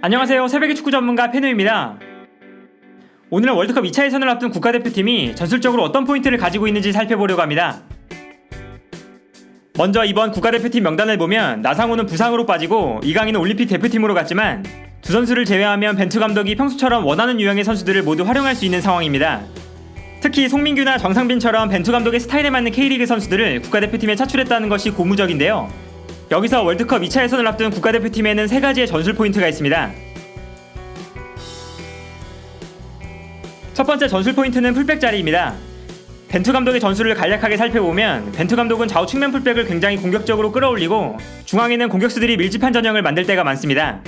안녕하세요. 새벽의 축구 전문가 페누입니다. 오늘은 월드컵 2차 예선을 앞둔 국가대표팀이 전술적으로 어떤 포인트를 가지고 있는지 살펴보려고 합니다. 먼저 이번 국가대표팀 명단을 보면 나상호는 부상으로 빠지고 이강인은 올림픽 대표팀으로 갔지만 두 선수를 제외하면 벤투 감독이 평소처럼 원하는 유형의 선수들을 모두 활용할 수 있는 상황입니다. 특히 송민규나 정상빈처럼 벤투 감독의 스타일에 맞는 K리그 선수들을 국가대표팀에 차출했다는 것이 고무적인데요. 여기서 월드컵 2차 예선을 앞둔 국가대표팀에는 3가지의 전술 포인트가 있습니다. 첫 번째 전술 포인트는 풀백 자리입니다. 벤투 감독의 전술을 간략하게 살펴보면 벤투 감독은 좌우 측면 풀백을 굉장히 공격적으로 끌어올리고 중앙에는 공격수들이 밀집한 전형을 만들 때가 많습니다.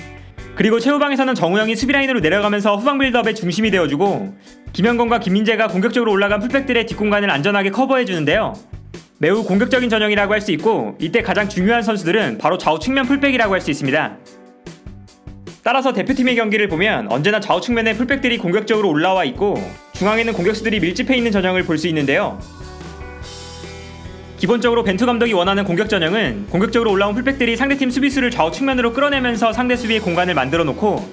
그리고 최후방에서는 정우영이 수비라인으로 내려가면서 후방 빌드업의 중심이 되어주고 김현건과 김민재가 공격적으로 올라간 풀백들의 뒷공간을 안전하게 커버해주는데요. 매우 공격적인 전형이라고 할 수 있고 이때 가장 중요한 선수들은 바로 좌우 측면 풀백이라고 할 수 있습니다. 따라서 대표팀의 경기를 보면 언제나 좌우 측면에 풀백들이 공격적으로 올라와 있고 중앙에는 공격수들이 밀집해 있는 전형을 볼 수 있는데요. 기본적으로 벤투 감독이 원하는 공격 전형은 공격적으로 올라온 풀백들이 상대팀 수비수를 좌우 측면으로 끌어내면서 상대 수비의 공간을 만들어 놓고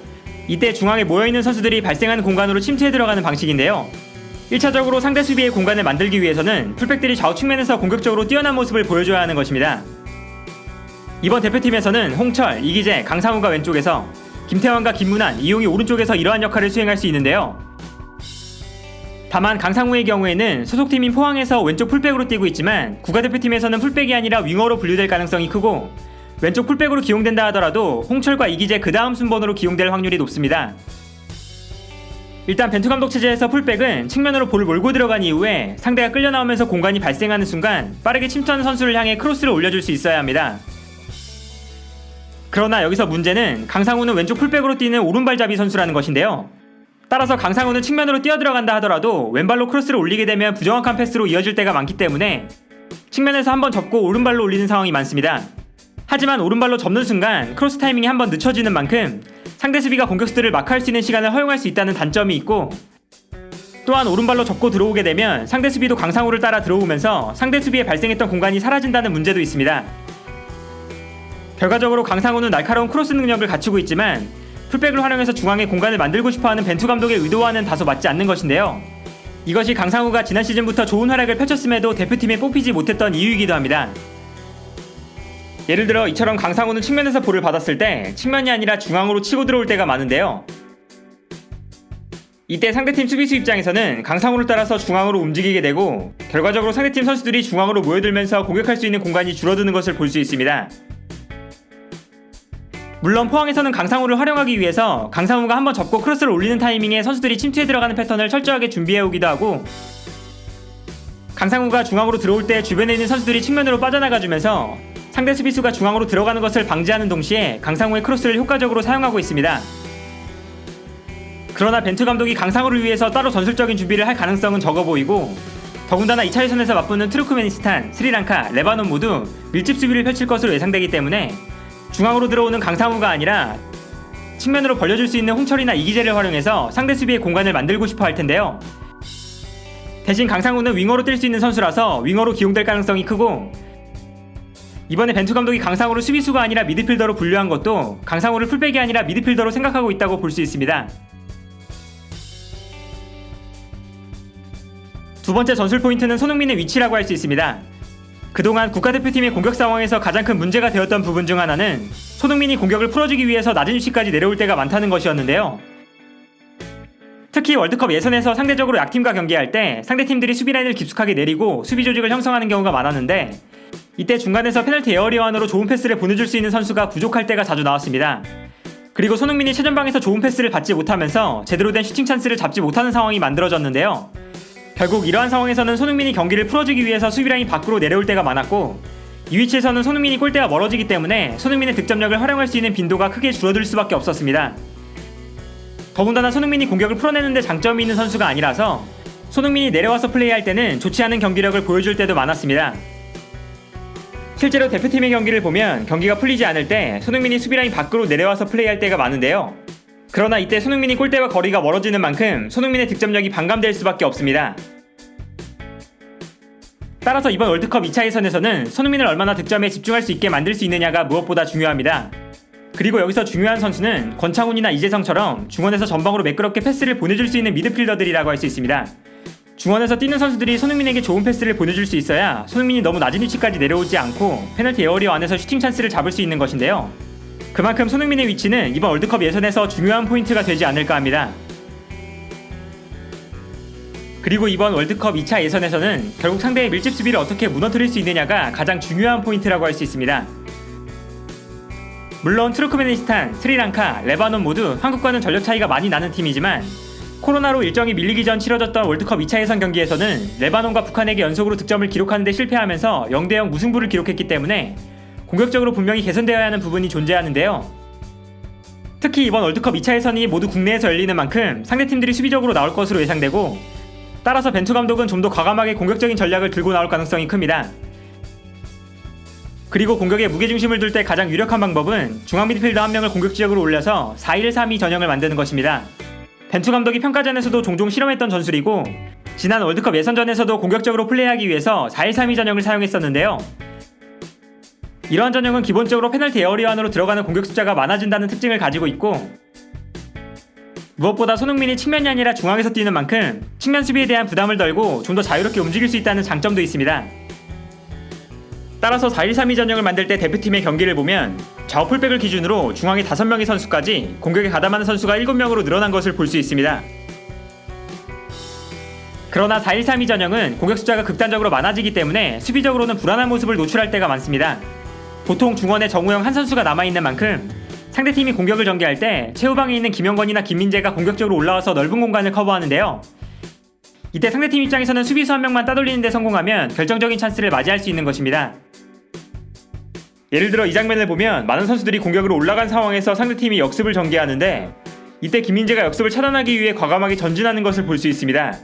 이때 중앙에 모여있는 선수들이 발생하는 공간으로 침투해 들어가는 방식인데요. 1차적으로 상대 수비의 공간을 만들기 위해서는 풀백들이 좌우 측면에서 공격적으로 뛰어난 모습을 보여줘야 하는 것입니다. 이번 대표팀에서는 홍철, 이기재, 강상우가 왼쪽에서 김태환과 김문환, 이용이 오른쪽에서 이러한 역할을 수행할 수 있는데요. 다만 강상우의 경우에는 소속팀인 포항에서 왼쪽 풀백으로 뛰고 있지만 국가대표팀에서는 풀백이 아니라 윙어로 분류될 가능성이 크고 왼쪽 풀백으로 기용된다 하더라도 홍철과 이기재 그 다음 순번으로 기용될 확률이 높습니다. 일단 벤투 감독 체제에서 풀백은 측면으로 볼을 몰고 들어간 이후에 상대가 끌려 나오면서 공간이 발생하는 순간 빠르게 침투하는 선수를 향해 크로스를 올려줄 수 있어야 합니다. 그러나 여기서 문제는 강상우는 왼쪽 풀백으로 뛰는 오른발잡이 선수라는 것인데요. 따라서 강상우는 측면으로 뛰어들어간다 하더라도 왼발로 크로스를 올리게 되면 부정확한 패스로 이어질 때가 많기 때문에 측면에서 한번 접고 오른발로 올리는 상황이 많습니다. 하지만 오른발로 접는 순간 크로스 타이밍이 한번 늦춰지는 만큼 상대 수비가 공격수들을 마크할 수 있는 시간을 허용할 수 있다는 단점이 있고 또한 오른발로 접고 들어오게 되면 상대 수비도 강상우를 따라 들어오면서 상대 수비에 발생했던 공간이 사라진다는 문제도 있습니다. 결과적으로 강상우는 날카로운 크로스 능력을 갖추고 있지만 풀백을 활용해서 중앙에 공간을 만들고 싶어하는 벤투 감독의 의도와는 다소 맞지 않는 것인데요. 이것이 강상우가 지난 시즌부터 좋은 활약을 펼쳤음에도 대표팀에 뽑히지 못했던 이유이기도 합니다. 예를 들어 이처럼 강상우는 측면에서 볼을 받았을 때 측면이 아니라 중앙으로 치고 들어올 때가 많은데요. 이때 상대팀 수비수 입장에서는 강상우를 따라서 중앙으로 움직이게 되고 결과적으로 상대팀 선수들이 중앙으로 모여들면서 공격할 수 있는 공간이 줄어드는 것을 볼 수 있습니다. 물론 포항에서는 강상우를 활용하기 위해서 강상우가 한번 접고 크로스를 올리는 타이밍에 선수들이 침투해 들어가는 패턴을 철저하게 준비해오기도 하고 강상우가 중앙으로 들어올 때 주변에 있는 선수들이 측면으로 빠져나가주면서 상대 수비수가 중앙으로 들어가는 것을 방지하는 동시에 강상우의 크로스를 효과적으로 사용하고 있습니다. 그러나 벤투 감독이 강상우를 위해서 따로 전술적인 준비를 할 가능성은 적어 보이고 더군다나 2차 예선에서 맞붙는 투르크메니스탄, 스리랑카, 레바논 모두 밀집 수비를 펼칠 것으로 예상되기 때문에 중앙으로 들어오는 강상우가 아니라 측면으로 벌려줄 수 있는 홍철이나 이기재를 활용해서 상대 수비의 공간을 만들고 싶어 할 텐데요. 대신 강상우는 윙어로 뛸 수 있는 선수라서 윙어로 기용될 가능성이 크고 이번에 벤투 감독이 강상우를 수비수가 아니라 미드필더로 분류한 것도 강상우를 풀백이 아니라 미드필더로 생각하고 있다고 볼 수 있습니다. 두 번째 전술 포인트는 손흥민의 위치라고 할 수 있습니다. 그동안 국가대표팀의 공격 상황에서 가장 큰 문제가 되었던 부분 중 하나는 손흥민이 공격을 풀어주기 위해서 낮은 위치까지 내려올 때가 많다는 것이었는데요. 특히 월드컵 예선에서 상대적으로 약팀과 경기할 때 상대팀들이 수비라인을 깊숙하게 내리고 수비 조직을 형성하는 경우가 많았는데 이때 중간에서 페널티 에어리어안으로 좋은 패스를 보내줄 수 있는 선수가 부족할 때가 자주 나왔습니다. 그리고 손흥민이 최전방에서 좋은 패스를 받지 못하면서 제대로 된 슈팅 찬스를 잡지 못하는 상황이 만들어졌는데요. 결국 이러한 상황에서는 손흥민이 경기를 풀어주기 위해서 수비라인 밖으로 내려올 때가 많았고 이 위치에서는 손흥민이 골대와 멀어지기 때문에 손흥민의 득점력을 활용할 수 있는 빈도가 크게 줄어들 수밖에 없었습니다. 더군다나 손흥민이 공격을 풀어내는 데 장점이 있는 선수가 아니라서 손흥민이 내려와서 플레이할 때는 좋지 않은 경기력을 보여줄 때도 많았습니다. 실제로 대표팀의 경기를 보면 경기가 풀리지 않을 때 손흥민이 수비라인 밖으로 내려와서 플레이할 때가 많은데요. 그러나 이때 손흥민이 골대와 거리가 멀어지는 만큼 손흥민의 득점력이 반감될 수밖에 없습니다. 따라서 이번 월드컵 2차 예선에서는 손흥민을 얼마나 득점에 집중할 수 있게 만들 수 있느냐가 무엇보다 중요합니다. 그리고 여기서 중요한 선수는 권창훈이나 이재성처럼 중원에서 전방으로 매끄럽게 패스를 보내줄 수 있는 미드필더들이라고 할 수 있습니다. 중원에서 뛰는 선수들이 손흥민에게 좋은 패스를 보내줄 수 있어야 손흥민이 너무 낮은 위치까지 내려오지 않고 페널티 에어리어 안에서 슈팅 찬스를 잡을 수 있는 것인데요. 그만큼 손흥민의 위치는 이번 월드컵 예선에서 중요한 포인트가 되지 않을까 합니다. 그리고 이번 월드컵 2차 예선에서는 결국 상대의 밀집 수비를 어떻게 무너뜨릴 수 있느냐가 가장 중요한 포인트라고 할 수 있습니다. 물론 투르크메니스탄, 스리랑카, 레바논 모두 한국과는 전력 차이가 많이 나는 팀이지만 코로나로 일정이 밀리기 전 치러졌던 월드컵 2차 예선 경기에서는 레바논과 북한에게 연속으로 득점을 기록하는 데 실패하면서 0대0 무승부를 기록했기 때문에 공격적으로 분명히 개선되어야 하는 부분이 존재하는데요. 특히 이번 월드컵 2차 예선이 모두 국내에서 열리는 만큼 상대팀들이 수비적으로 나올 것으로 예상되고 따라서 벤투 감독은 좀 더 과감하게 공격적인 전략을 들고 나올 가능성이 큽니다. 그리고 공격에 무게중심을 둘 때 가장 유력한 방법은 중앙 미드필더 한 명을 공격 지역으로 올려서 4-1-3-2 전형을 만드는 것입니다. 벤투 감독이 평가전에서도 종종 실험했던 전술이고 지난 월드컵 예선전에서도 공격적으로 플레이하기 위해서 4-1-3-2 전형을 사용했었는데요. 이러한 전형은 기본적으로 페널티 에어리어 안으로 들어가는 공격 숫자가 많아진다는 특징을 가지고 있고 무엇보다 손흥민이 측면이 아니라 중앙에서 뛰는 만큼 측면 수비에 대한 부담을 덜고 좀 더 자유롭게 움직일 수 있다는 장점도 있습니다. 따라서 4-1-3-2 전형을 만들 때 대표팀의 경기를 보면 좌우 풀백을 기준으로 중앙에 5명의 선수까지 공격에 가담하는 선수가 7명으로 늘어난 것을 볼 수 있습니다. 그러나 4-1-3-2 전형은 공격 숫자가 극단적으로 많아지기 때문에 수비적으로는 불안한 모습을 노출할 때가 많습니다. 보통 중원에 정우영 한 선수가 남아있는 만큼 상대팀이 공격을 전개할 때 최후방에 있는 김영건이나 김민재가 공격적으로 올라와서 넓은 공간을 커버하는데요. 이때 상대팀 입장에서는 수비수 한 명만 따돌리는 데 성공하면 결정적인 찬스를 맞이할 수 있는 것입니다. 예를 들어 이 장면을 보면 많은 선수들이 공격으로 올라간 상황에서 상대팀이 역습을 전개하는데 이때 김민재가 역습을 차단하기 위해 과감하게 전진하는 것을 볼 수 있습니다.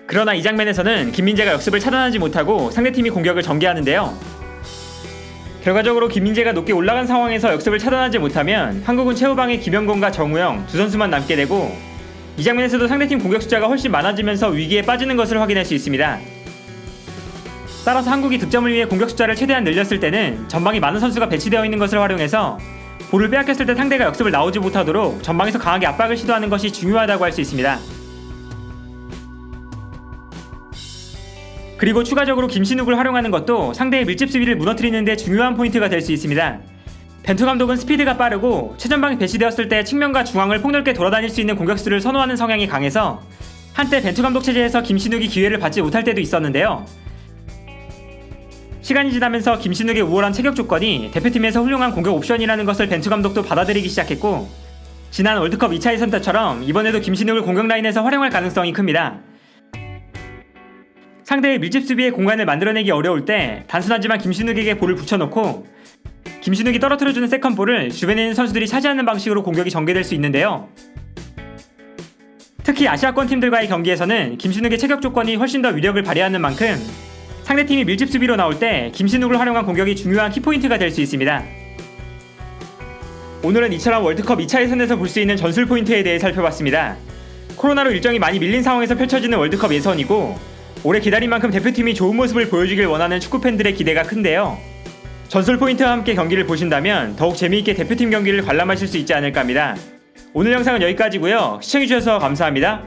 그러나 이 장면에서는 김민재가 역습을 차단하지 못하고 상대팀이 공격을 전개하는데요. 결과적으로 김민재가 높게 올라간 상황에서 역습을 차단하지 못하면 한국은 최후방에 김영건과 정우영 두 선수만 남게 되고 이 장면에서도 상대팀 공격 숫자가 훨씬 많아지면서 위기에 빠지는 것을 확인할 수 있습니다. 따라서 한국이 득점을 위해 공격 숫자를 최대한 늘렸을 때는 전방에 많은 선수가 배치되어 있는 것을 활용해서 볼을 빼앗겼을 때 상대가 역습을 나오지 못하도록 전방에서 강하게 압박을 시도하는 것이 중요하다고 할 수 있습니다. 그리고 추가적으로 김신욱을 활용하는 것도 상대의 밀집 수비를 무너뜨리는 데 중요한 포인트가 될 수 있습니다. 벤투 감독은 스피드가 빠르고 최전방에 배치되었을 때 측면과 중앙을 폭넓게 돌아다닐 수 있는 공격수를 선호하는 성향이 강해서 한때 벤투 감독 체제에서 김신욱이 기회를 받지 못할 때도 있었는데요. 시간이 지나면서 김신욱의 우월한 체격 조건이 대표팀에서 훌륭한 공격 옵션이라는 것을 벤투 감독도 받아들이기 시작했고 지난 월드컵 2차 예선 때처럼 이번에도 김신욱을 공격 라인에서 활용할 가능성이 큽니다. 상대의 밀집 수비의 공간을 만들어내기 어려울 때 단순하지만 김신욱에게 볼을 붙여놓고 김신욱이 떨어뜨려주는 세컨볼을 주변에 있는 선수들이 차지하는 방식으로 공격이 전개될 수 있는데요. 특히 아시아권 팀들과의 경기에서는 김신욱의 체격 조건이 훨씬 더 위력을 발휘하는 만큼 상대팀이 밀집 수비로 나올 때 김신욱을 활용한 공격이 중요한 키포인트가 될 수 있습니다. 오늘은 이처럼 월드컵 2차 예선에서 볼 수 있는 전술 포인트에 대해 살펴봤습니다. 코로나로 일정이 많이 밀린 상황에서 펼쳐지는 월드컵 예선이고 오래 기다린 만큼 대표팀이 좋은 모습을 보여주길 원하는 축구팬들의 기대가 큰데요. 전술 포인트와 함께 경기를 보신다면 더욱 재미있게 대표팀 경기를 관람하실 수 있지 않을까 합니다. 오늘 영상은 여기까지고요. 시청해주셔서 감사합니다.